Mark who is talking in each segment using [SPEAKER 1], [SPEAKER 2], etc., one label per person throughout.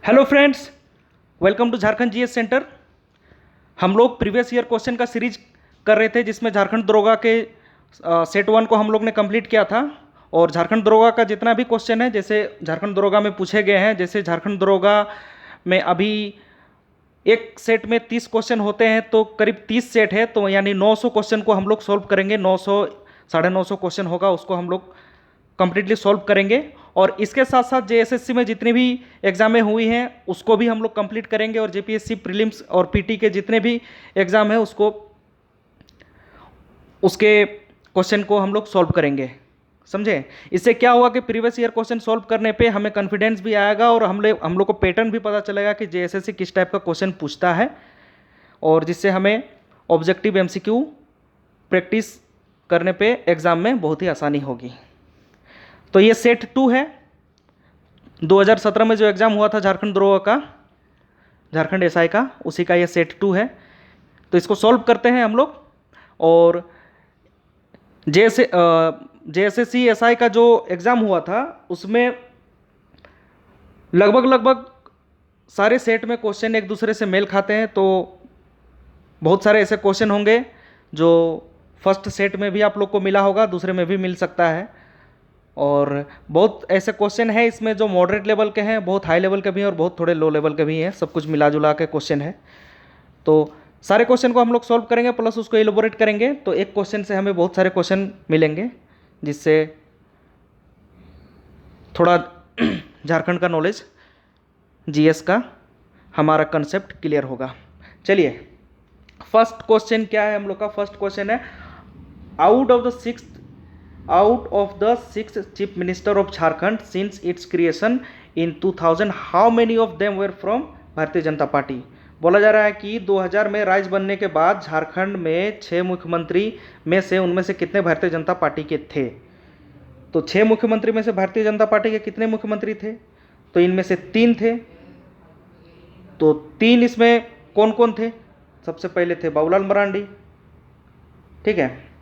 [SPEAKER 1] Hello friends, welcome to Jharkhand GS centre. हम लोग previous year question का सीरीज कर रहे थे जिसमें झारखंड दरोगा के सेट वन को हम लोग ने कंप्लीट किया था। और झारखंड दरोगा का जितना भी क्वेश्चन है, जैसे झारखंड दरोगा में पूछे गए हैं, जैसे झारखंड दरोगा में अभी एक सेट में 30 क्वेश्चन होते हैं, तो करीब 30 सेट है, तो यानी 900 क्वेश्चन को हम लोग सॉल्व करेंगे। 900 950 क्वेश्चन होगा, उसको हम लोग कंप्लीटली सॉल्व करेंगे। और इसके साथ साथ जेएसएससी में जितनी भी एग्जामें हुई हैं उसको भी हम लोग कंप्लीट करेंगे, और जेपीएससी प्रीलिम्स और पीटी के जितने भी एग्जाम हैं उसके क्वेश्चन को हम लोग सॉल्व करेंगे। समझे? इससे क्या हुआ कि प्रीवियस ईयर क्वेश्चन सॉल्व करने पे हमें कॉन्फिडेंस भी आएगा, और हम लोग को पैटर्न भी पता चलेगा कि जेएसएससी किस टाइप का क्वेश्चन पूछता है, और जिससे हमें ऑब्जेक्टिव एमसीक्यू प्रैक्टिस करने पे एग्ज़ाम में बहुत ही आसानी होगी। तो ये सेट 2 है। 2017 में जो एग्ज़ाम हुआ था झारखंड दरोगा का, झारखंड एसआई का, उसी का ये सेट 2 है। तो इसको सॉल्व करते हैं हम लोग। और जेएसएससी एसआई का जो एग्ज़ाम हुआ था उसमें लगभग सारे सेट में क्वेश्चन एक दूसरे से मेल खाते हैं। तो बहुत सारे ऐसे क्वेश्चन होंगे जो फर्स्ट सेट में भी आप लोग को मिला होगा, दूसरे में भी मिल सकता है। और बहुत ऐसे क्वेश्चन हैं इसमें जो मॉडरेट लेवल के हैं, बहुत हाई लेवल के भी हैं, और बहुत थोड़े लो लेवल के भी हैं। सब कुछ मिला जुला के क्वेश्चन है। तो सारे क्वेश्चन को हम लोग सॉल्व करेंगे, प्लस उसको इलेबोरेट करेंगे। तो एक क्वेश्चन से हमें बहुत सारे क्वेश्चन मिलेंगे, जिससे थोड़ा झारखंड का नॉलेज, जीएस का हमारा कंसेप्ट क्लियर होगा। चलिए, फर्स्ट क्वेश्चन क्या है हम लोग का? फर्स्ट क्वेश्चन है, out of the six chief minister of Jharkhand since it's creation in 2000, how many of them were from Bharatiya Janata party? बोला जा रहा है कि 2000 में राज्य बनने के बाद झारखंड में 6 मुख्यमंत्री में से उनमें से कितने भारतीय जनता पार्टी के थे? तो 6 मुख्यमंत्री में से भारतीय जनता पार्टी के कितने मुख्यमंत्री थे? तो इनमें से 3 थे। तो 3 इसमें कौन कौन थे? सबसे पहले थे बाबूलाल मरांडी, ठीक है,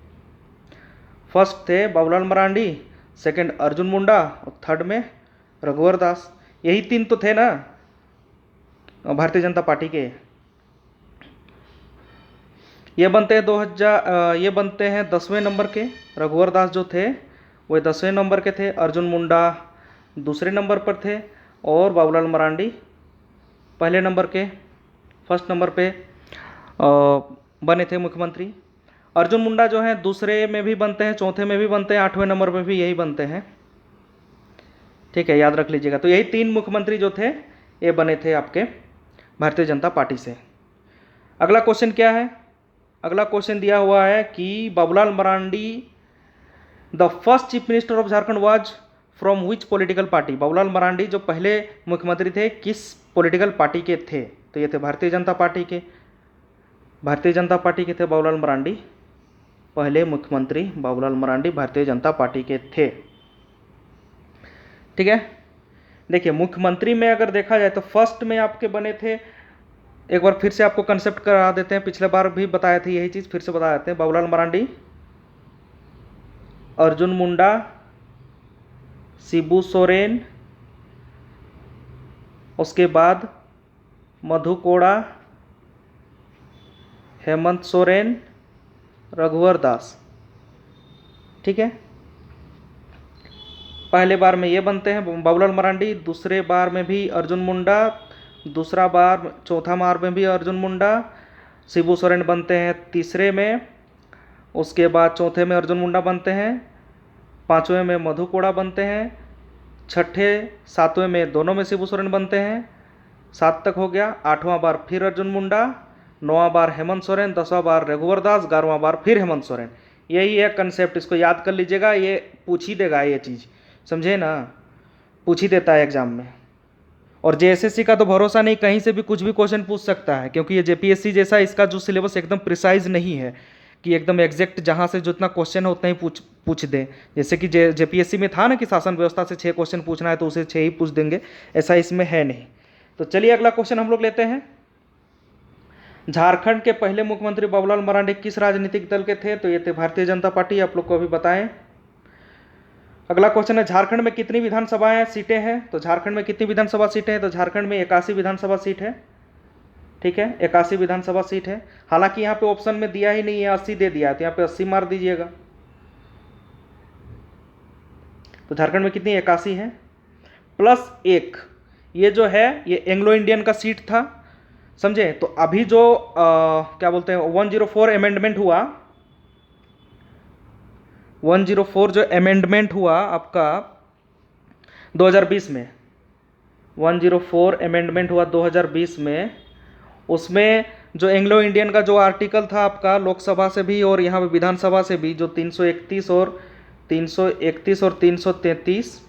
[SPEAKER 1] फर्स्ट थे बाबूलाल मरांडी, सेकंड अर्जुन मुंडा, और थर्ड में रघुवर दास। यही 3 तो थे ना भारतीय जनता पार्टी के। ये बनते हैं 10वें नंबर के। रघुवर दास जो थे वो 10वें नंबर के थे, अर्जुन मुंडा दूसरे नंबर पर थे, और बाबूलाल मरांडी पहले नंबर के, फर्स्ट नंबर पे बने थे मुख्यमंत्री। अर्जुन मुंडा जो है दूसरे में भी बनते हैं, चौथे में भी बनते हैं, 8वें नंबर पे भी यही बनते हैं, ठीक है, याद रख लीजिएगा। तो यही 3 मुख्यमंत्री जो थे ये बने थे आपके भारतीय जनता पार्टी से। अगला क्वेश्चन क्या है? अगला क्वेश्चन दिया हुआ है कि Babulal Marandi the first chief minister of Jharkhand was from which political party? Babulal Marandi जो पहले मुख्यमंत्री थे किस पॉलिटिकल पार्टी के थे? तो ये थे भारतीय जनता पार्टी के। भारतीय जनता पार्टी के थे बाबूलाल मरांडी, पहले मुख्यमंत्री बाबूलाल मरांडी भारतीय जनता पार्टी के थे, ठीक है। देखिए, मुख्यमंत्री में अगर देखा जाए तो फर्स्ट में आपके बने थे, एक बार फिर से आपको कंसेप्ट करा देते हैं, पिछले बार भी बताए थे यही चीज़, फिर से बता देते हैं। बाबूलाल मरांडी, अर्जुन मुंडा, शिबू सोरेन, उसके बाद मधु कोड़ा, हेमंत सोरेन, रघुवर दास, ठीक है। पहले बार में ये बनते हैं बाबूलाल मरांडी, दूसरे बार में भी अर्जुन मुंडा, दूसरा बार चौथा बार में भी अर्जुन मुंडा, शिबू सोरेन बनते हैं तीसरे में, उसके बाद चौथे में अर्जुन मुंडा बनते हैं, 5वें में मधु कोड़ा बनते हैं, 6ठे 7वें में दोनों में शिबू सोरेन बनते हैं, 7 तक हो गया। 8वां बार फिर अर्जुन मुंडा, 9वां बार हेमंत सोरेन, 10वां बार रघुवर दास, 11वां बार फिर हेमंत सोरेन। यही है कंसेप्ट, इसको याद कर लीजिएगा, ये पूछ ही देगा ये चीज़, समझे ना, पूछ ही देता है एग्जाम में। और जेएसएससी का तो भरोसा नहीं, कहीं से भी कुछ भी क्वेश्चन पूछ सकता है, क्योंकि ये जेपीएससी जैसा इसका जो सिलेबस एकदम प्रिसाइज नहीं है कि एकदम एग्जैक्ट जहाँ से जितना क्वेश्चन है उतना ही पूछ दें। जैसे कि जेपीएससी में था ना कि शासन व्यवस्था से 6 क्वेश्चन पूछना है तो उसे 6 ही पूछ देंगे, ऐसा इसमें है नहीं। तो चलिए अगला क्वेश्चन हम लोग लेते हैं। झारखंड के पहले मुख्यमंत्री बाबूलाल मरांडी किस राजनीतिक दल के थे? तो ये थे भारतीय जनता पार्टी, आप लोग को अभी बताएं। अगला क्वेश्चन है, झारखंड में कितनी विधानसभाएं सीटें हैं? तो झारखंड में कितनी विधानसभा सीटें हैं? तो झारखंड में 81 विधानसभा सीट है। ठीक है, 81 विधानसभा सीट है। हालांकि यहाँ पे ऑप्शन में दिया ही नहीं है, 80 दे दिया है, तो यहाँ पे 80 मार दीजिएगा। तो झारखंड में कितनी, 81 है, प्लस 1 ये जो है ये एंग्लो इंडियन का सीट था, समझे। तो अभी जो क्या बोलते हैं 104 अमेंडमेंट हुआ, 104 जो अमेंडमेंट हुआ आपका 2020 में, 104 अमेंडमेंट हुआ 2020 में, उसमें जो एंग्लो इंडियन का जो आर्टिकल था आपका लोकसभा से भी और यहाँ पे विधानसभा से भी, जो 331 और 333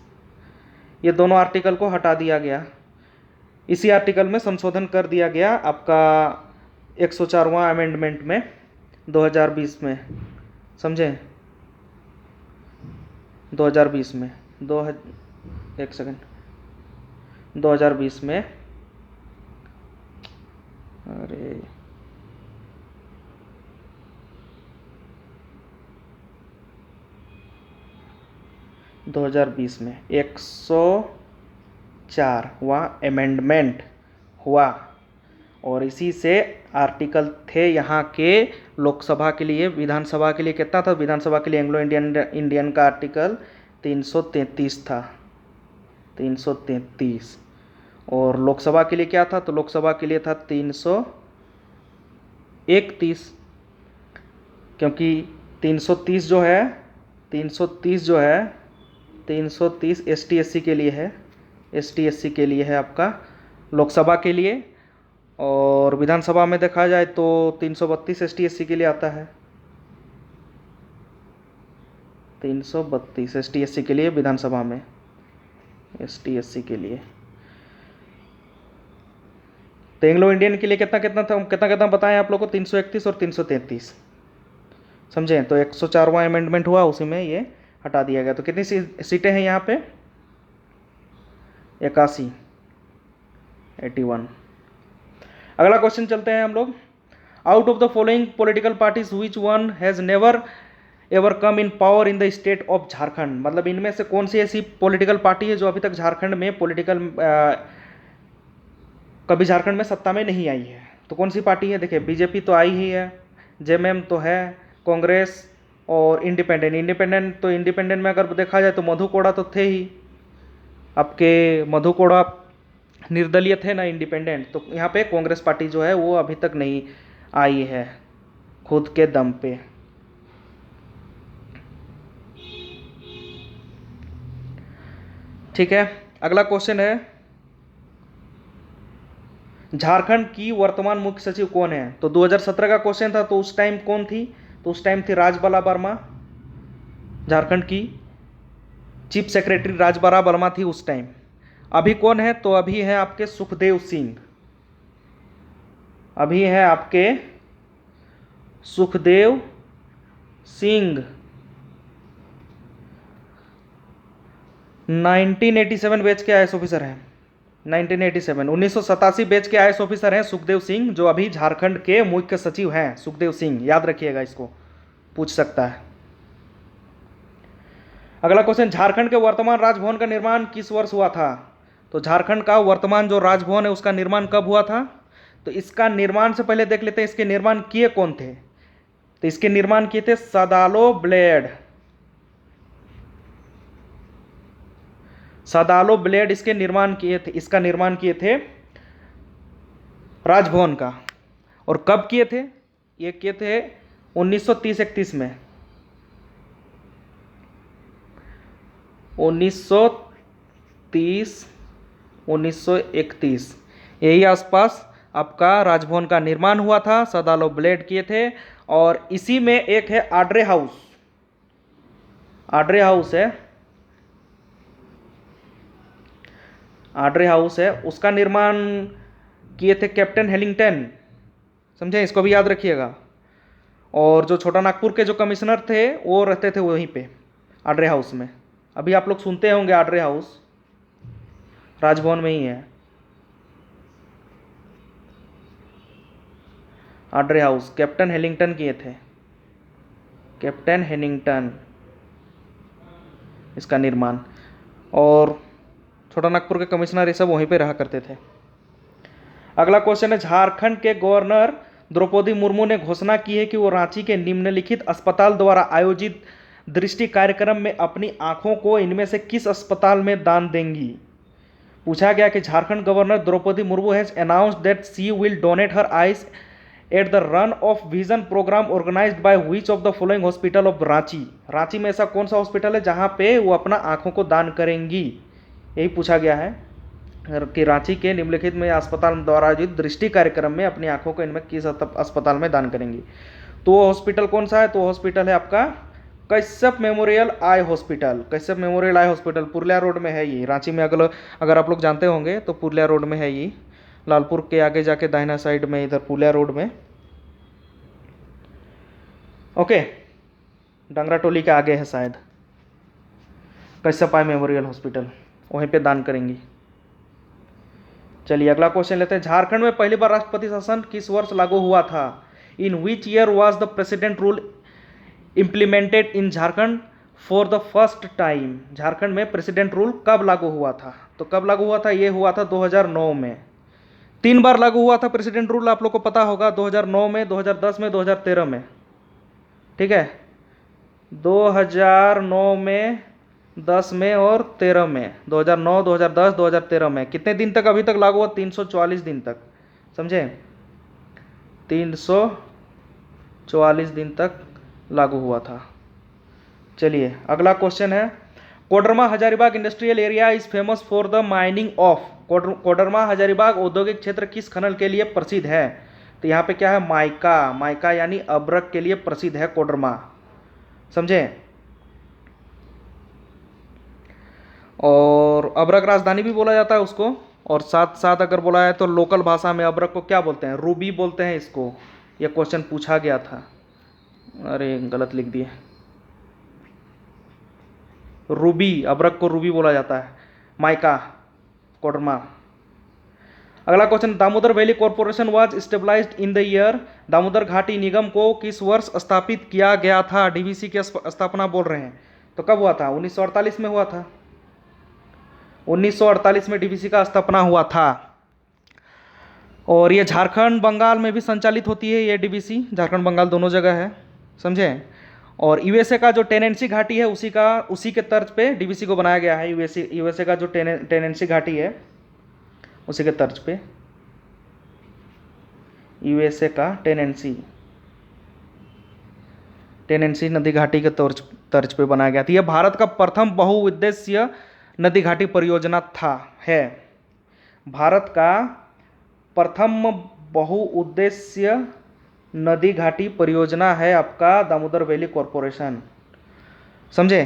[SPEAKER 1] ये दोनों आर्टिकल को हटा दिया गया। इसी आर्टिकल में संशोधन कर दिया गया आपका 104वां अमेंडमेंट में 2020 में, समझे। 2020 में, एक सेकंड, 2020 में, अरे 2020 में 104वां अमेंडमेंट हुआ और इसी से आर्टिकल थे यहाँ के लोकसभा के लिए। विधानसभा के लिए कितना था? विधानसभा के लिए एंग्लो इंडियन का आर्टिकल 333 था, 333। और लोकसभा के लिए क्या था? तो लोकसभा के लिए था 331, क्योंकि 330 जो है 330 ST SC के लिए है, ST SC के लिए है आपका लोकसभा के लिए। और विधानसभा में देखा जाए तो 332 ST SC के लिए आता है, 332 ST SC के लिए विधानसभा में, ST SC के लिए। तो एंग्लो इंडियन के लिए कितना कितना था, कितना कितना बताएं आप लोग को? 331 और 333, समझे। तो 104वां अमेंडमेंट हुआ, उसी में ये हटा दिया गया। तो कितनी सीटें हैं यहाँ पे? 81, 81। अगला क्वेश्चन चलते हैं हम लोग। Out of the following political parties which one has never ever come in power in the state of Jharkhand, मतलब इनमें से कौन सी ऐसी पॉलिटिकल पार्टी है जो अभी तक झारखंड में कभी झारखंड में सत्ता में नहीं आई है? तो कौन सी पार्टी है? देखिए, बीजेपी तो आई ही है, जेएमएम तो है, कांग्रेस और इंडिपेंडेंट। तो इंडिपेंडेंट में अगर देखा जाए तो मधु कोड़ा तो थे ही, आपके मधु कोड़ा निर्दलीय थे ना, इंडिपेंडेंट। तो यहाँ पे कांग्रेस पार्टी जो है वो अभी तक नहीं आई है खुद के दम पे। ठीक है, अगला क्वेश्चन है, झारखंड की वर्तमान मुख्य सचिव कौन है? तो 2017 का क्वेश्चन था, तो उस टाइम कौन थी? तो उस टाइम थी राजबाला वर्मा, झारखंड की चीफ सेक्रेटरी राजबाला वर्मा थी उस टाइम। अभी कौन है? तो अभी है आपके सुखदेव सिंह, अभी है आपके सुखदेव सिंह। 1987 बैच के IAS ऑफिसर हैं, 1987 बैच के IAS ऑफिसर हैं सुखदेव सिंह, जो अभी झारखंड के मुख्य सचिव हैं। सुखदेव सिंह, याद रखिएगा, इसको पूछ सकता है। अगला क्वेश्चन, झारखंड के वर्तमान राजभवन का निर्माण किस वर्ष हुआ था? तो झारखंड का वर्तमान जो राजभवन है उसका निर्माण कब हुआ था? तो इसका निर्माण से पहले देख लेते हैं इसके निर्माण किए कौन थे। तो इसके निर्माण किए थे सदालो ब्लेड, सदालो ब्लेड इसके निर्माण किए थे, इसका निर्माण किए थे राजभवन का। और कब किए थे? ये किए थे 1930-31 में, 1930-1931 यही आसपास आपका राजभवन का निर्माण हुआ था, सदालो ब्लेड किए थे। और इसी में एक है आड्रे हाउस, आड्रे हाउस है, आड्रे हाउस है, उसका निर्माण किए थे कैप्टन हेलिंगटन, समझे, इसको भी याद रखिएगा। और जो छोटा नागपुर के जो कमिश्नर थे वो रहते थे वहीं पे आड्रे हाउस में। अभी आप लोग सुनते होंगे आड्रे हाउस राजभवन में ही है, आड्रे हाउस कैप्टन हेलिंगटन किए थे, कैप्टन हेलिंगटन। इसका निर्माण। और छोटा नागपुर के कमिश्नर ये सब वहीं पे रहा करते थे। अगला क्वेश्चन है, झारखंड के गवर्नर द्रौपदी मुर्मू ने घोषणा की है कि वो रांची के निम्नलिखित अस्पताल द्वारा आयोजित दृष्टि कार्यक्रम में अपनी आंखों को इनमें से किस अस्पताल में दान देंगी। पूछा गया कि Jharkhand governor Draupadi Murmu has announced that she will donate her eyes at the run of vision programme organised by which of the following hospital of Ranchi. Ranchi में ऐसा कौन सा हॉस्पिटल है जहां पे वो अपना आंखों को दान करेंगी, यही पूछा गया है कि रांची के निम्नलिखित में अस्पताल द्वारा आयोजित दृष्टि कार्यक्रम में अपनी आंखों को इनमें किस अस्पताल में दान करेंगी। तो वो हॉस्पिटल कौन सा है, तो हॉस्पिटल है आपका Kashyap memorial eye hospital. Kashyap memorial eye hospital Purulia road में है ये, रांची में। अगर आप लोग जानते होंगे तो पुरलिया रोड में है ये, लालपुर के आगे जाके दाहिना साइड में इधर पुरलिया रोड में। ओके, डंगरा टोली के आगे है शायद कश्यप आई मेमोरियल हॉस्पिटल, वहीं पे दान करेंगी। चलिए अगला क्वेश्चन लेते हैं, झारखंड में पहली बार राष्ट्रपति शासन किस वर्ष लागू हुआ था। In which year was the president rule implemented in Jharkhand for the first time. Jharkhand में प्रेसिडेंट रूल कब लागू हुआ था, तो कब लागू हुआ था, ये हुआ था 2009 में। 3 बार लागू हुआ था प्रेसिडेंट रूल, आप लोग को पता होगा, 2009 में, 2010 में, 2013 में। ठीक है, 2009 में, 10 में और 13 में। 2009, 2010, 2013 में कितने दिन तक अभी तक लागू हुआ, 344 दिन तक, समझे, 344 दिन तक लागू हुआ था। चलिए अगला क्वेश्चन है, Koderma Hazaribagh industrial area is famous for the mining of. Koderma Hazaribagh औद्योगिक क्षेत्र किस खनन के लिए प्रसिद्ध है, तो यहाँ पे क्या है, माइका। माइका यानी अब्रक के लिए प्रसिद्ध है कोडरमा, समझे। और अब्रक राजधानी भी बोला जाता है उसको, और साथ साथ अगर बोला है तो लोकल भाषा में अब्रक को क्या बोलते हैं, रूबी बोलते हैं इसको। यह क्वेश्चन पूछा गया था, अरे गलत लिख दिए, रूबी, अब्रक को रूबी बोला जाता है, माइका, कोडरमा। अगला question, Damodar valley corporation was stabilised in the year. Damodar घाटी निगम को किस वर्ष स्थापित किया गया था, डीवीसी की स्थापना बोल रहे हैं, तो कब हुआ था, 1948 में हुआ था। 1948 में डीवीसी का स्थापना हुआ था। और ये झारखंड बंगाल में भी संचालित होती है ये डीवीसी, झारखंड बंगाल दोनों जगह है, समझे। और यूएसए का जो टेनेंसी घाटी है उसी के तर्ज पे डीवीसी को बनाया गया है। यूएसए का जो टेनेंसी घाटी है उसी के तर्ज पे यूएसए का टेनेंसी नदी घाटी के तर्ज पे बनाया गया था। यह भारत का प्रथम बहुउद्देश्य नदी घाटी परियोजना है। भारत का प्रथम बहुउद्देश्य नदी घाटी परियोजना है आपका दामोदर वैली कॉरपोरेशन, समझे।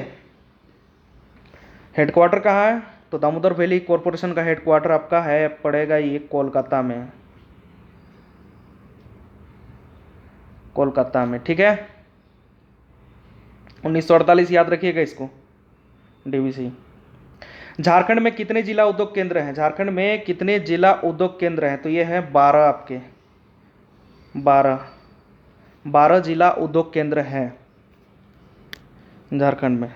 [SPEAKER 1] हेडक्वार्टर कहाँ है, तो दामोदर वैली कॉरपोरेशन का हेडक्वार्टर आपका है, पड़ेगा ये कोलकाता में, कोलकाता में, ठीक है। 1948 याद रखिएगा इसको, डीवीसी। झारखंड में कितने जिला उद्योग केंद्र हैं, झारखंड में कितने जिला उद्योग केंद्र हैं, तो ये है 12 आपके, 12 जिला उद्योग केंद्र हैं झारखंड में,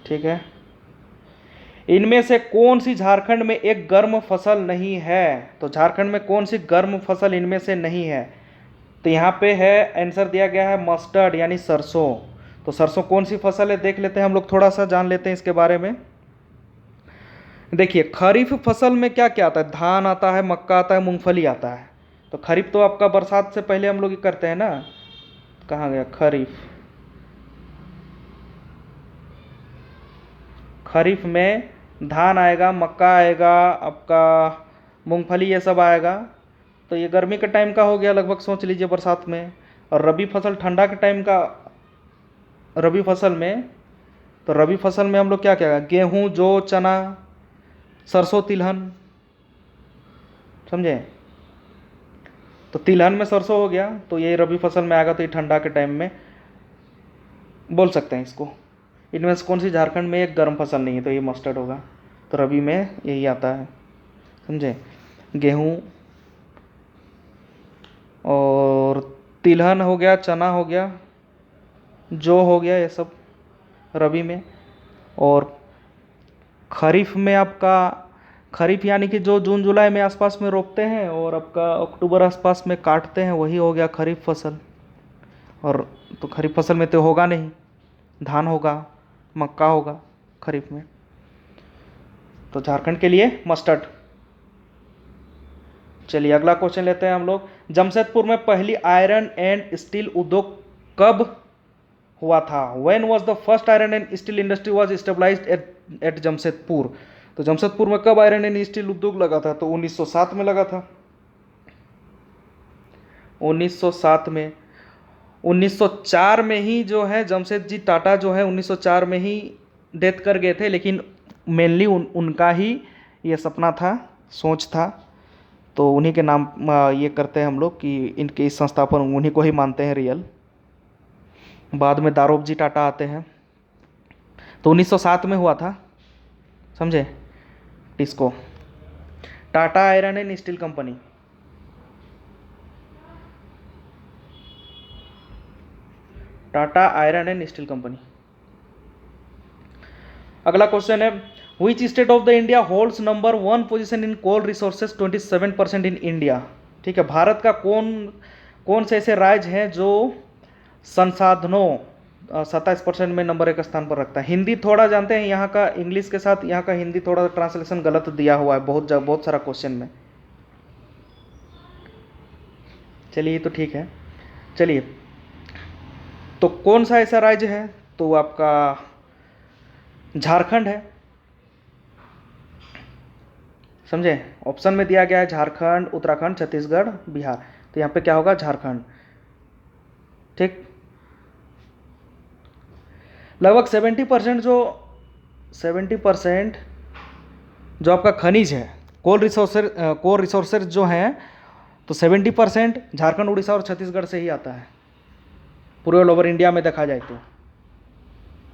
[SPEAKER 1] ठीक है। इनमें से कौन सी झारखंड में एक गर्म फसल नहीं है, तो झारखंड में कौन सी गर्म फसल इनमें से नहीं है, तो यहाँ पे है, आंसर दिया गया है मस्टर्ड यानी सरसों। तो सरसों कौन सी फसल है, देख लेते हैं हम लोग, थोड़ा सा जान लेते हैं इसके बारे में। देखिए खरीफ फसल में क्या क्या आता है, धान आता है, मक्का आता है, मूंगफली आता है। तो खरीफ तो आपका बरसात से पहले हम लोग ये करते हैं ना, कहाँ गया खरीफ, खरीफ में धान आएगा, मक्का आएगा, आपका मूंगफली ये सब आएगा। तो ये गर्मी के टाइम का हो गया लगभग, सोच लीजिए बरसात में। और रबी फसल ठंडा के टाइम का, रबी फसल में, तो रबी फसल में हम लोग क्या क्या, गेहूं, जौ, चना, सरसों, तिलहन, समझे। तो तिलहन में सरसों हो गया, तो ये रबी फसल में आएगा, तो ये ठंडा के टाइम में बोल सकते हैं इसको। इनमें से कौन सी झारखंड में एक गर्म फसल नहीं है, तो ये मस्टर्ड होगा, तो रबी में यही आता है, समझे। गेहूं और तिलहन हो गया, चना हो गया, जौ हो गया, ये सब रबी में। और खरीफ में आपका, खरीफ यानी कि जो जून जुलाई में आसपास में रोपते हैं और आपका अक्टूबर आसपास में काटते हैं, वही हो गया खरीफ फसल। और तो खरीफ फसल में तो होगा नहीं, धान होगा, मक्का होगा खरीफ में। तो झारखंड के लिए मस्टर्ड। चलिए अगला क्वेश्चन लेते हैं हम लोग। जमशेदपुर में पहली आयरन एंड स्टील उद्योग कब हुआ था? When was the first iron and steel industry was established at Jamshedpur? तो जमशेदपुर में कब आयरन एंड स्टील उद्योग लगा था? तो 1907 में लगा था। 1907 में। 1904 में ही जो है जमशेदजी टाटा जो है 1904 में ही डेथ कर गए थे, लेकिन मेनली उनका ही ये सपना था, सोच था। तो उन्हीं के नाम ये करते हैं हम लोग कि इनके इस संस्थापन उन्हीं को ही मानते हैं रियल। बाद में दारोबजी टाटा आते हैं। तो 1907 में हुआ था, समझे? TISCO, Tata iron and steel company. Tata iron and steel company. अगला क्वेश्चन है, which state of the India holds number 1 position in coal resources 27% in India? ठीक है, भारत का कौन से ऐसे राज्य हैं जो संसाधनों 27% में नंबर 1 स्थान पर रखता है? हिंदी थोड़ा जानते हैं, यहाँ का इंग्लिश के साथ यहाँ का हिंदी थोड़ा ट्रांसलेशन गलत दिया हुआ है बहुत सारा क्वेश्चन में। चलिए तो ठीक है। चलिए, तो कौन सा ऐसा राज्य है? तो आपका झारखंड है, समझे? ऑप्शन में दिया गया है झारखंड, उत्तराखंड, छत्तीसगढ़, बिहार। तो यहाँ पे क्या होगा? झारखंड। ठीक, लगभग 70% जो आपका खनिज है, कोल रिसोर्सेज जो हैं, तो 70% झारखंड, उड़ीसा और छत्तीसगढ़ से ही आता है, पूरे ऑल ओवर इंडिया में देखा जाए तो।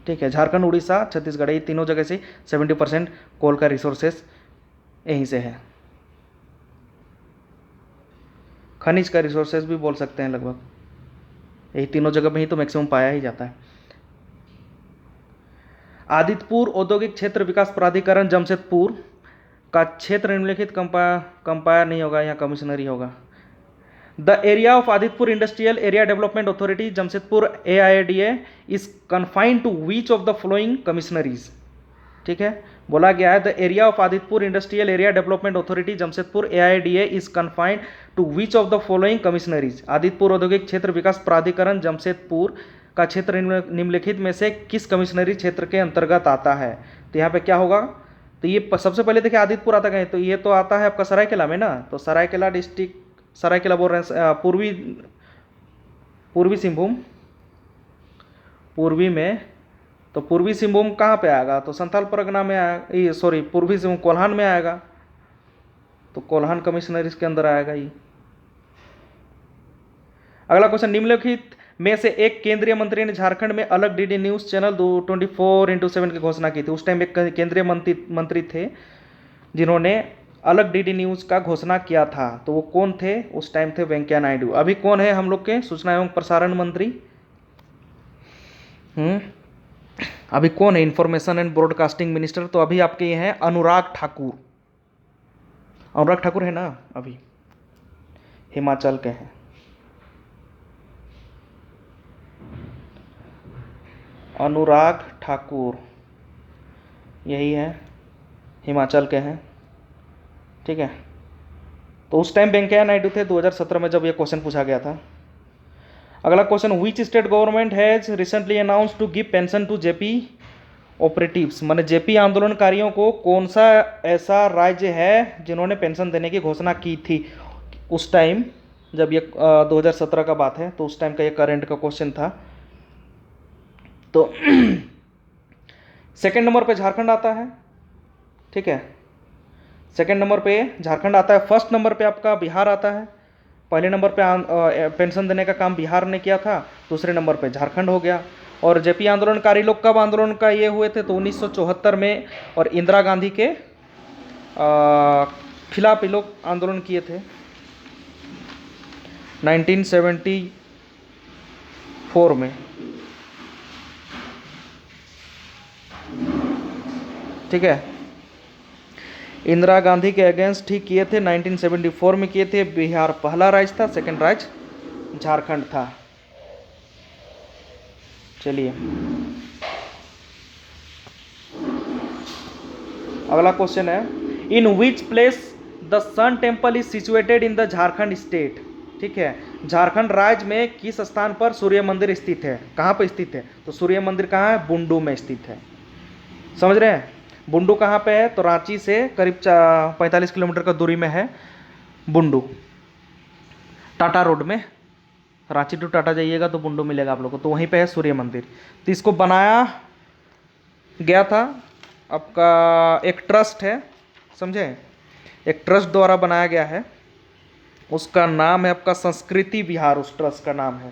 [SPEAKER 1] ठीक है, झारखंड, उड़ीसा, छत्तीसगढ़, ये तीनों जगह से 70% कोल का रिसोर्सेज यहीं से है। खनिज का रिसोर्सेज भी बोल सकते हैं, लगभग यही तीनों जगह में ही तो मैक्सिमम पाया ही जाता है। आदित्यपुर औद्योगिक क्षेत्र विकास प्राधिकरण जमशेदपुर का क्षेत्र निम्नलिखित कंपायर नहीं होगा, यहाँ कमिश्नरी होगा। The area of Adityapur industrial area development authority Jamshedpur AIADA is confined to which of the following commissioneries? ठीक है, बोला गया है the area of Adityapur industrial area development authority Jamshedpur AIADA is confined to which of the following commissioneries? Adityapur औद्योगिक क्षेत्र विकास प्राधिकरण जमशेदपुर का क्षेत्र निम्नलिखित में से किस कमिश्नरी क्षेत्र के अंतर्गत आता है? तो यहाँ पे क्या होगा? तो ये सबसे पहले देखिए आदित्यपुर आता है, तो ये तो आता है आपका सरायकेला में ना। तो सरायकेला डिस्ट्रिक्ट, सरायकेला बोल रहे हैं, पूर्वी सिंहभूम, पूर्वी में। तो पूर्वी सिंहभूम कहाँ पे आएगा? तो संथाल परगना में आएगा, ये सॉरी पूर्वी सिंहभूम कोल्हान में आएगा, तो कोल्हान कमिश्नरीज के अंदर आएगा ये। अगला क्वेश्चन, निम्नलिखित में से एक केंद्रीय मंत्री ने झारखंड में अलग DD न्यूज चैनल 24x7 की घोषणा की थी? उस टाइम एक केंद्रीय मंत्री थे जिन्होंने अलग DD न्यूज का घोषणा किया था, तो वो कौन थे? उस टाइम थे वेंकैया नायडू। अभी कौन है हम लोग के सूचना एवं प्रसारण मंत्री? अभी कौन है इंफॉर्मेशन एंड ब्रॉडकास्टिंग मिनिस्टर? तो अभी आपके ये हैं अनुराग ठाकुर। अनुराग ठाकुर है ना, अभी हिमाचल के हैं। अनुराग ठाकुर यही है, हिमाचल के हैं। ठीक है, तो उस टाइम वेंकैया नायडू थे 2017 में जब ये क्वेश्चन पूछा गया था। अगला question, which state government has recently announce to give pension to JP operatives? माने JP आंदोलनकारियों को कौन सा ऐसा राज्य है जिन्होंने पेंशन देने की घोषणा की थी उस टाइम, जब ये 2017 का बात है, तो उस टाइम का ये करंट का क्वेश्चन था। तो सेकंड नंबर पे झारखंड आता है। ठीक है, सेकंड नंबर पे झारखंड आता है। फर्स्ट नंबर पे आपका बिहार आता है। पहले नंबर पे पेंशन देने का काम बिहार ने किया था, दूसरे नंबर पे झारखंड हो गया। और JP आंदोलनकारी लोग कब आंदोलन का ये हुए थे? तो 1974 में, और इंदिरा गांधी के खिलाफ ये लोग आंदोलन किए थे 1974 में। ठीक है। इंदिरा गांधी के अगेंस्ट ही किए थे, 1974 में किए थे। बिहार पहला राज्य था, सेकंड राज्य झारखंड था। चलिए अगला क्वेश्चन है, in which place the sun temple is situated in the Jharkhand state. ठीक है, झारखंड राज्य में किस स्थान पर सूर्य मंदिर स्थित है, कहाँ पर स्थित है? तो सूर्य मंदिर कहाँ है? बुंडू में स्थित है। समझ रहे हैं? बुंडू कहाँ पे है? तो रांची से करीब 45 किलोमीटर का दूरी में है बुंडू, टाटा रोड में। रांची टू टाटा जाइएगा तो बुंडू मिलेगा आप लोगों को, तो वहीं पे है सूर्य मंदिर। तो इसको बनाया गया था आपका एक ट्रस्ट है, समझे, एक ट्रस्ट द्वारा बनाया गया है। उसका नाम है आपका संस्कृति विहार। उस ट्रस्ट का नाम है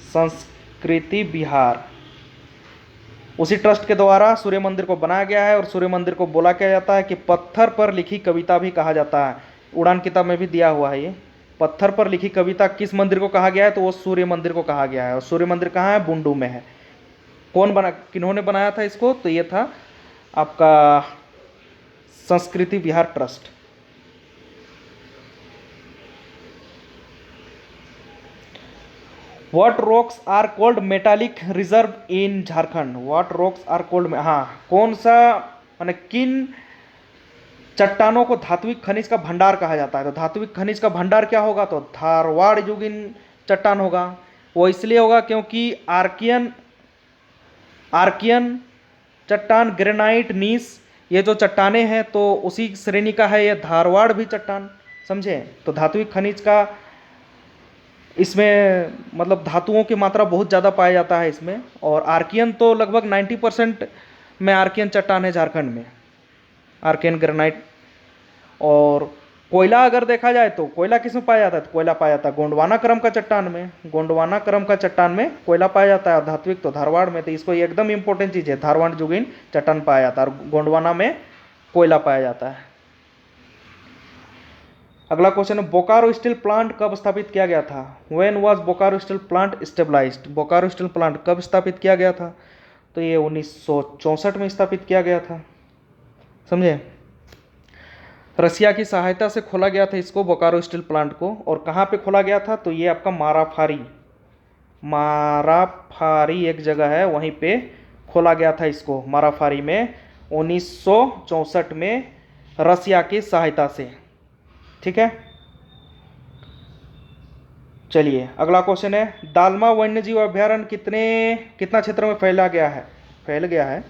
[SPEAKER 1] संस्कृति विहार। उसी ट्रस्ट के द्वारा सूर्य मंदिर को बनाया गया है। और सूर्य मंदिर को बोला क्या जाता है कि पत्थर पर लिखी कविता भी कहा जाता है। उड़ान किताब में भी दिया हुआ है ये। पत्थर पर लिखी कविता किस मंदिर को कहा गया है? तो वो सूर्य मंदिर को कहा गया है। और सूर्य मंदिर कहाँ है? बुंडू में है। कौन बना, किन्होंने बनाया था इसको? तो ये था आपका Sanskriti Vihar trust. What rocks are called metallic reserve in Jharkhand? What rocks are called, हाँ, कौन सा, माने किन चट्टानों को धात्विक खनिज का भंडार कहा जाता है? तो धात्विक खनिज का भंडार क्या होगा? तो धारवाड़ युगीन चट्टान होगा। वो इसलिए होगा क्योंकि आर्कियन आर्कियन चट्टान, ग्रेनाइट, नीस, ये जो चट्टाने हैं तो उसी श्रेणी का है ये धारवाड़ भी चट्टान। समझे? तो धात्विक खनिज का इसमें मतलब धातुओं की मात्रा बहुत ज़्यादा पाया जाता है इसमें। और आर्कियन तो लगभग 90% में आर्कियन चट्टान है झारखंड में, आर्कियन ग्रेनाइट। और कोयला अगर देखा जाए तो कोयला किस में पाया जाता है? तो कोयला पाया जाता है गोंडवाना क्रम का चट्टान में। गोंडवाना क्रम का चट्टान में कोयला पाया जाता है। धात्विक तो धारवाड़ में। तो इसको एकदम इंपॉर्टेंट चीज़ है, धारवाड़ जुगीन चट्टान पाया जाता है और गोंडवाना में कोयला पाया जाता है। अगला क्वेश्चन है, बोकारो स्टील प्लांट कब स्थापित किया गया था? When was Bokaro steel plant stabilized? Bokaro steel plant कब स्थापित किया गया था? तो ये 1964 में स्थापित किया गया था। समझे? रसिया की सहायता से खोला गया था इसको, बोकारो स्टील प्लांट को। और कहाँ पे खोला गया था? तो ये आपका माराफारी एक जगह है, वहीं पे खोला गया था इसको, माराफारी में 1964 में रसिया की सहायता से। ठीक है, चलिए अगला क्वेश्चन है, दालमा वन्यजीव अभ्यारण्य कितना क्षेत्र में फैल गया है?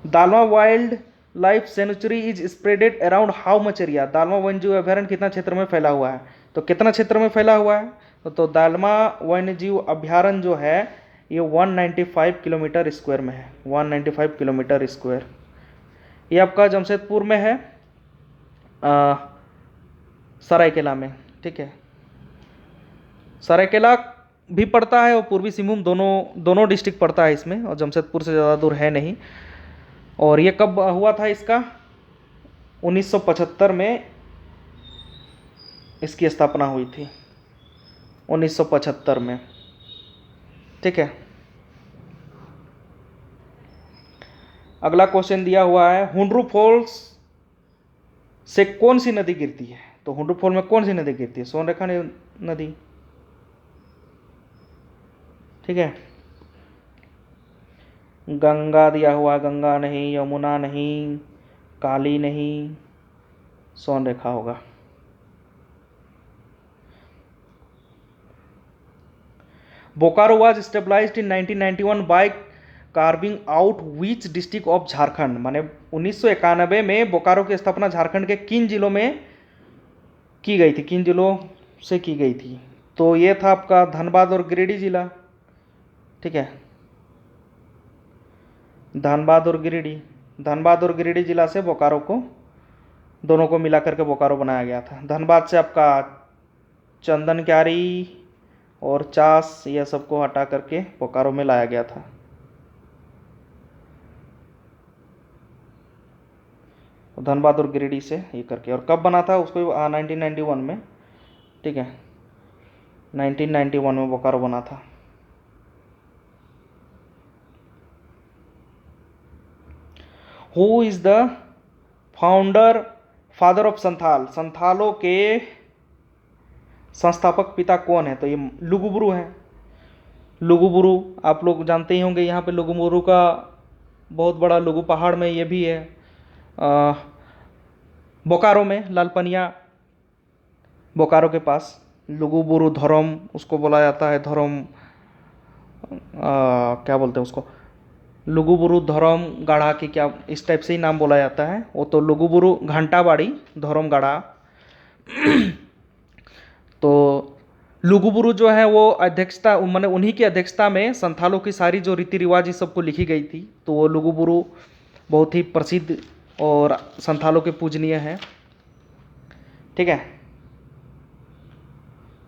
[SPEAKER 1] Dalma wild life sanctuary is spreaded around how much area? Dalma वन्यजीव अभ्यारण्य कितना क्षेत्र में फैला हुआ है? तो कितना क्षेत्र में फैला हुआ है? तो दालमा वन्यजीव अभ्यारण्य जो है ये 195 किलोमीटर स्क्वायर में है। 195 किलोमीटर स्क्वायर। ये आपका जमशेदपुर में है, सरायकेला में। ठीक है, सरायकेला भी पड़ता है और पूर्वी सिंहभूम, दोनों डिस्ट्रिक्ट पड़ता है इसमें, और जमशेदपुर से ज़्यादा दूर है नहीं। और ये कब हुआ था इसका? 1975 में इसकी स्थापना हुई थी, 1975 में। ठीक है, अगला क्वेश्चन दिया हुआ है, हुंड्रू फॉल्स से कौन सी नदी गिरती है? तो हुंड्रू फॉल में कौन सी नदी गिरती है? सोनरेखा नदी। ठीक है, गंगा दिया हुआ, गंगा नहीं, यमुना नहीं, काली नहीं, सोनरेखा होगा। Bokaro was stabilised in 1991 by carving out which district of Jharkhand? माने 1991 में बोकारो की स्थापना झारखंड के किन जिलों में की गई थी, किन जिलों से की गई थी? तो ये था आपका धनबाद और गिरिडीह जिला। ठीक है, धनबाद और गिरिडीह जिला से बोकारो को, दोनों को मिला करके बोकारो बनाया गया था। धनबाद से आपका चंदन क्यारी और चास, यह सबको हटा करके बोकारो में लाया गया था। धनबाद और गिरिडीह से ये करके। और कब बना था उसको? 1991 में। ठीक है, 1991 में बोकारो बना था। Who is the founder father of Santhal, संथालों के संस्थापक पिता कौन है? तो ये लुगुबुरु है। लुगुबुरु आप लोग जानते ही होंगे, यहाँ पे लुगुबुरु का बहुत बड़ा लुगु पहाड़ में ये भी है, बोकारो में, लालपनिया बोकारो के पास लुगुबुरु धोरम उसको बोला जाता है। धोरम क्या बोलते हैं उसको, लुगुबुरु धोरम गाढ़ा की क्या इस टाइप से ही नाम बोला जाता है। वो तो लुगुबुरु घंटाबाड़ी धोरम गाढ़ा। तो लुगुबुरु जो है वो अध्यक्षता, मैंने उन्हीं की अध्यक्षता में संथालों की सारी जो रीति रिवाज इस सबको लिखी गई थी। तो वो लुगुबुरु बहुत ही प्रसिद्ध और संथालों के पूजनीय है। ठीक है,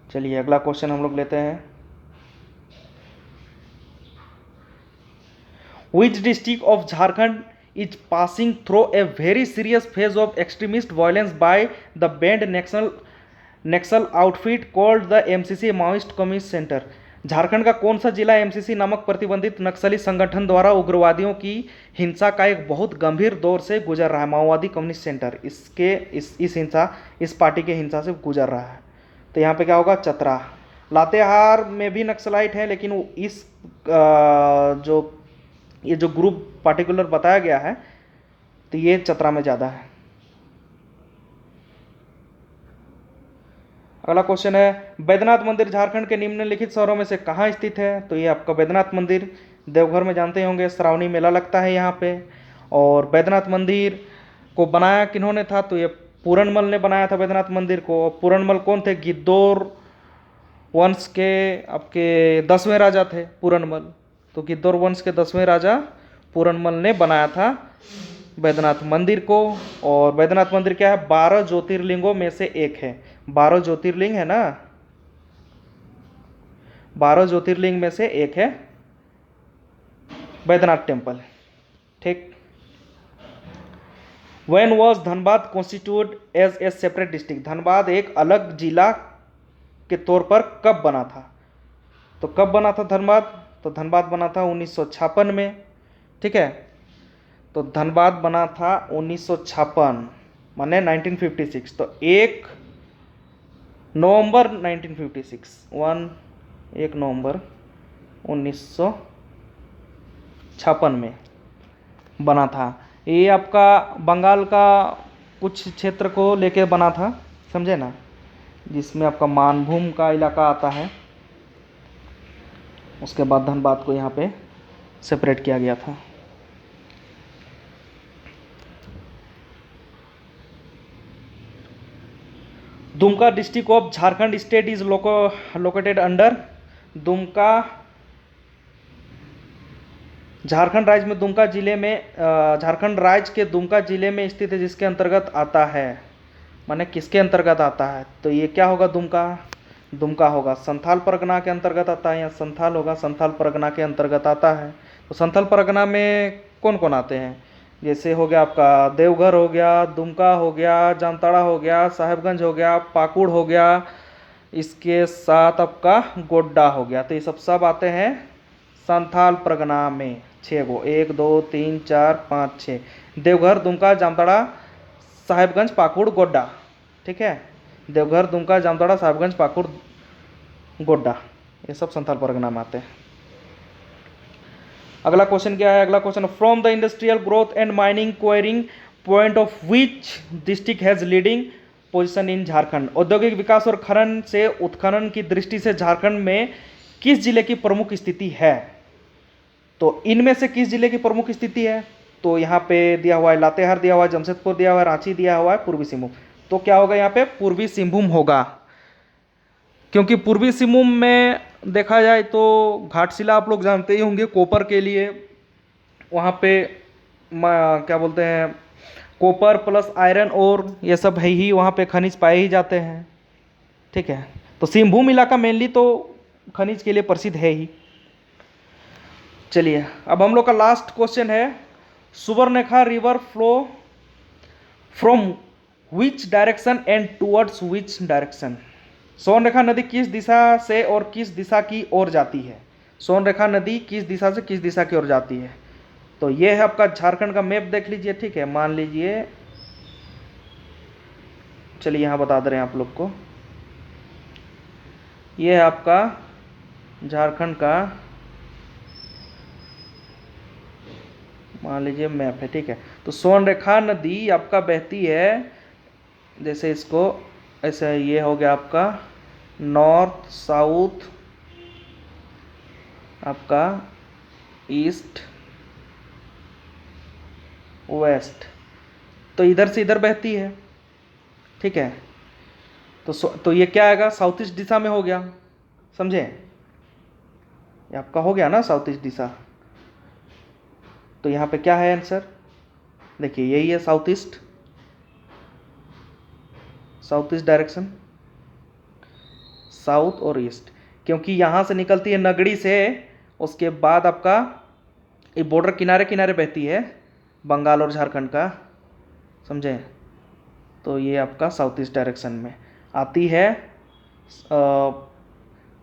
[SPEAKER 1] चलिए अगला क्वेश्चन हम लोग लेते हैं। Which district of Jharkhand is passing through a very serious phase of extremist violence by the banned Naxal outfit called the MCC Maoist Communist Center? Jharkhand का कौन सा जिला एमसीसी नामक प्रतिबंधित नक्सली संगठन द्वारा उग्रवादियों की हिंसा का एक बहुत गंभीर दौर से गुजर रहा है? माओवादी कम्युनिस्ट सेंटर इस हिंसा, इस पार्टी के हिंसा से गुजर रहा है। तो यहाँ पे क्या होगा? चतरा। लातेहार में भी नक्सलाइट है, लेकिन इस ये जो ग्रुप पार्टिकुलर बताया गया है तो ये चतरा में ज़्यादा है। अगला क्वेश्चन है, बैद्यनाथ मंदिर झारखंड के निम्नलिखित शहरों में से कहाँ स्थित है? तो ये आपका बैद्यनाथ मंदिर देवघर में, जानते होंगे श्रावणी मेला लगता है यहाँ पे। और बैद्यनाथ मंदिर को बनाया किन्होंने था? तो ये पूरनमल ने बनाया था बैद्यनाथ मंदिर को। पूरनमल कौन थे? गिद्धौर वंश के आपके 10वें राजा थे पूरनमल। तो गिद्धौर वंश के 10वें राजा पूरनमल ने बनाया था बैद्यनाथ मंदिर को। और बैद्यनाथ मंदिर क्या है? 12 ज्योतिर्लिंगों में से एक है। 12 ज्योतिर्लिंग है ना, 12 ज्योतिर्लिंग में से एक है बैद्यनाथ टेम्पल। ठीक। When was Dhanbad constituted as a separate district? Dhanbad एक अलग जिला के तौर पर कब बना था? तो कब बना था धनबाद? तो धनबाद बना था 1956 में। ठीक है, तो धनबाद बना था 1956 माने 1956। तो 1 नवंबर 1956, 1 नवंबर 1956 में बना था। ये आपका बंगाल का कुछ क्षेत्र को लेके बना था, समझे ना, जिसमें आपका मानभूम का इलाका आता है। उसके बाद धनबाद को यहाँ पे सेपरेट किया गया था। Dumka district of Jharkhand state is located under. Dumka Jharkhand राज्य में दुमका जिले में झारखंड राज्य के दुमका जिले में स्थित है, जिसके अंतर्गत आता है। माने किसके अंतर्गत आता है? तो ये क्या होगा? दुमका होगा संथाल परगना के अंतर्गत आता है, या संथाल होगा, संथाल परगना के अंतर्गत आता है। तो संथाल परगना में कौन कौन आते हैं? जैसे हो गया आपका देवघर हो गया, दुमका हो गया, जामताड़ा हो गया, साहेबगंज हो गया, पाकुड़ हो गया, इसके साथ आपका गोड्डा हो गया। तो ये सब आते हैं संथाल परगना में। 6 गो, 1 2 3 4 5 6, देवघर, दुमका, जामताड़ा, साहेबगंज, पाकुड़, गोड्डा। ठीक है, देवघर, दुमका, जामताड़ा, साहेबगंज, पाकुड़, गोड्डा, ये सब संथाल परगना में आते हैं। अगला क्वेश्चन क्या है? अगला question, from the industrial growth and mining enquiring point of which district has leading position in Jharkhand? औद्योगिक विकास और खनन से उत्खनन की दृष्टि से झारखंड में किस जिले की प्रमुख स्थिति है? तो इनमें से किस जिले की प्रमुख स्थिति है? तो यहाँ पे दिया हुआ है लातेहार, दिया हुआ है जमशेदपुर, दिया हुआ है रांची, दिया हुआ है पूर्वी सिंहभूम। तो क्या होगा यहाँ पे? पूर्वी सिंहभूम होगा, क्योंकि पूर्वी सिंहभूम में देखा जाए तो घाटशिला आप लोग जानते ही होंगे कॉपर के लिए। वहाँ पे क्या बोलते हैं, कॉपर प्लस आयरन और ये सब है ही, वहाँ पे खनिज पाए ही जाते हैं। ठीक है, तो सिंहभूम इलाका मेनली तो खनिज के लिए प्रसिद्ध है ही। चलिए अब हम लोग का लास्ट क्वेश्चन है, Suvarnarekha river flow from which direction and towards which direction? Swarnarekha नदी किस दिशा से और किस दिशा की ओर जाती है? स्वर्णरेखा नदी किस दिशा से किस दिशा की ओर जाती है? तो ये है आपका झारखंड का मैप, देख लीजिए, ठीक है। मान लीजिए, चलिए यहाँ बता दे रहे हैं आप लोग को, ये है आपका झारखंड का मान लीजिए मैप है, ठीक है। तो स्वर्णरेखा नदी आपका बहती है, जैसे इसको ऐसे, ये हो गया आपका नॉर्थ साउथ, आपका ईस्ट वेस्ट, तो इधर से इधर बहती है, ठीक है। तो ये क्या आएगा, साउथ ईस्ट दिशा में हो गया, समझे, ये आपका हो गया ना साउथ ईस्ट दिशा। तो यहाँ पे क्या है आंसर, देखिए यही है साउथ ईस्ट डायरेक्शन, साउथ और ईस्ट, क्योंकि यहाँ से निकलती है नगड़ी से, उसके बाद आपका ये बॉर्डर किनारे किनारे बहती है बंगाल और झारखंड का, समझे। तो ये आपका साउथ ईस्ट डायरेक्शन में आती है।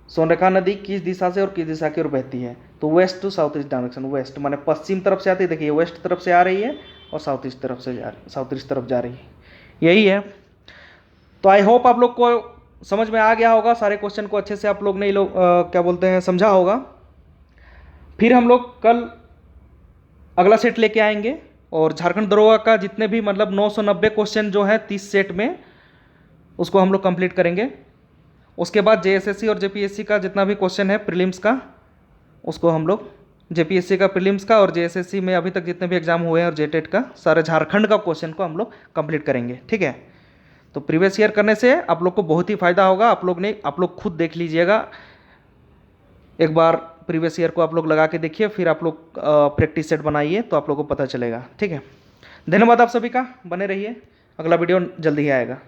[SPEAKER 1] स्वर्णरेखा नदी किस दिशा से और किस दिशा की ओर बहती है, तो west to south east direction, west माने पश्चिम तरफ से आती है, देखिए वेस्ट तरफ से आ रही है और साउथ ईस्ट तरफ जा रही है, यही है। तो आई होप आप लोग को समझ में आ गया होगा, सारे क्वेश्चन को अच्छे से आप लोग ने क्या बोलते हैं समझा होगा। फिर हम लोग कल अगला सेट लेके आएंगे, और झारखंड दरोगा का जितने भी मतलब 990 क्वेश्चन जो है 30 सेट में, उसको हम लोग कंप्लीट करेंगे। उसके बाद जेएसएससी और जेपीएससी का जितना भी क्वेश्चन है प्रीलिम्स का, उसको हम लोग जेपीएससी का प्रीलिम्स का और जेएसएससी में अभी तक जितने भी एग्जाम हुए हैं और जेटेट का सारे झारखंड का क्वेश्चन को हम लोग कंप्लीट करेंगे, ठीक है। तो प्रीवियस ईयर करने से आप लोग को बहुत ही फायदा होगा। आप लोग खुद देख लीजिएगा, एक बार प्रीवियस ईयर को आप लोग लगा के देखिए, फिर आप लोग प्रैक्टिस सेट बनाइए, तो आप लोग को पता चलेगा, ठीक है। धन्यवाद आप सभी का, बने रहिए, अगला वीडियो जल्दी ही आएगा।